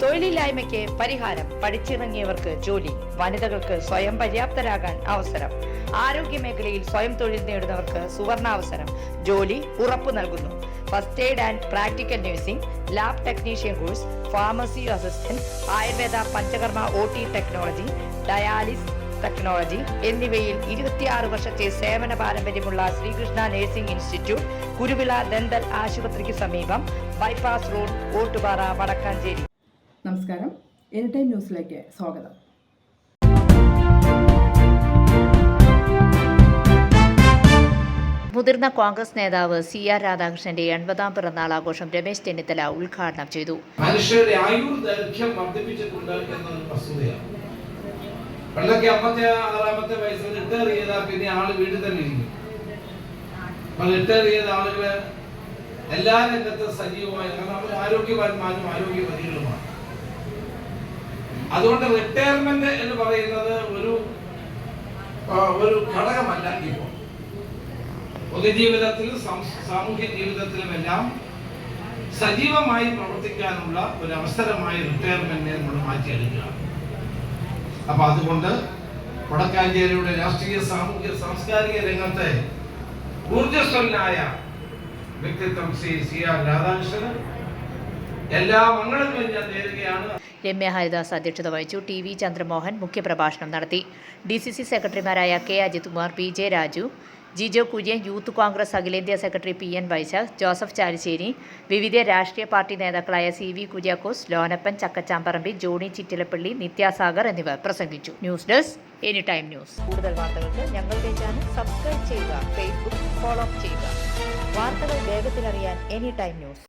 തൊഴിലില്ലായ്മയ്ക്ക് പരിഹാരം, പഠിച്ചിറങ്ങിയവർക്ക് ജോലി, വനിതകൾക്ക് സ്വയം പര്യാപ്തരാകാൻ അവസരം, ആരോഗ്യ മേഖലയിൽ സ്വയം തൊഴിൽ നേടുന്നവർക്ക് സുവർണാവസരം, ജോലി ഉറപ്പു നൽകുന്നു. First aid and practical nursing, lab technician course, pharmacy assistant, Ayurveda Panchakarma OT technology, dialysis technology എന്നിവയിൽ 26 വർഷത്തെ സേവന പാരമ്പര്യമുള്ള Sreekrishna nursing institute, Kuruvila dental ആശുപത്രിക്ക് സമീപം, ബൈപ്പാസ് റോഡ്, ഓട്ടുപാറ, വടക്കാഞ്ചേരി. നമസ്കാരം, എനി ടൈം ന്യൂസിലേക്ക് സ്വാഗതം. മുതിർന്ന കോൺഗ്രസ് നേതാവ് CR രാധാകൃഷ്ണന്റെ 80ാം പിറന്നാൾ ആഘോഷം രമേശ് ചെന്നിത്തല ഉദ്ഘാടനം ചെയ്തു. മനുഷ്യരുടെ ആയുർദൈർഘ്യം വർദ്ധിപ്പിച്ചിട്ടുണ്ട് എന്നത് വസ്തുതയാണ്. പണ്ടൊക്കെ 56ാമത്തെ വയസ്സിൽ റിട്ടയർ ചെയ്താൽ പിന്നെ ആള് വീട്ടിൽ തന്നെ ഇരിക്കും. റിട്ടയർ ചെയ്ത ആളുകള് എല്ലാ രംഗത്തും സജീവമായി, കാരണം അവർ ആരോഗ്യവാന്മാരും ആരോഗ്യവതികളുമാണ്. അതുകൊണ്ട് റിട്ടയർമെന്റ് എന്ന് പറയുന്നത് ഒരു ഘടകമല്ല. ഇപ്പോൾ പൊതുജീവിതത്തിലും സാമൂഹ്യ ജീവിതത്തിലുമെല്ലാം സജീവമായി പ്രവർത്തിക്കാനുള്ള ഒരു അവസരമായി റിട്ടയർമെന്റിനെ നമ്മൾ മാറ്റിയെടുക്കുകയാണ്. അപ്പൊ അതുകൊണ്ട് വടക്കാഞ്ചേരിയുടെ രാഷ്ട്രീയ, സാമൂഹ്യ, സാംസ്കാരിക രംഗത്തെ ഊർജ്ജസ്വലനായ വ്യക്തിത്വം CR രാധാകൃഷ്ണന് എല്ലാ മംഗളങ്ങളും ഞാൻ നേരുകയാണ്. രമ്യ ഹരിദാസ് അധ്യക്ഷത വഹിച്ചു. TV ചന്ദ്രമോഹൻ മുഖ്യപ്രഭാഷണം നടത്തി. DCC സെക്രട്ടറിമാരായ K Ajith Kumar, PJ Raju, Jijo Kurian, youth Congress അഖിലേന്ത്യാ സെക്രട്ടറി PN വൈശാഖ്, ജോസഫ് ചാലിശ്ശേരി, വിവിധ രാഷ്ട്രീയ പാർട്ടി നേതാക്കളായ CV കുര്യാക്കോസ്, ലോനപ്പൻ, ചക്കച്ചാമ്പറമ്പി, ജോണി ചിറ്റിലപ്പള്ളി, നിത്യാസാഗർ എന്നിവർ പ്രസംഗിച്ചു. News desk any time news. കൂടുതൽ വാർത്തകൾക്ക് ഞങ്ങളുടെ ചാനൽ സബ്സ്ക്രൈബ് ചെയ്യുക, Facebook ഫോളോ ചെയ്യുക. വാർത്തകൾ വേഗത്തിലറിയാൻ എനി ടൈം ന്യൂസ്.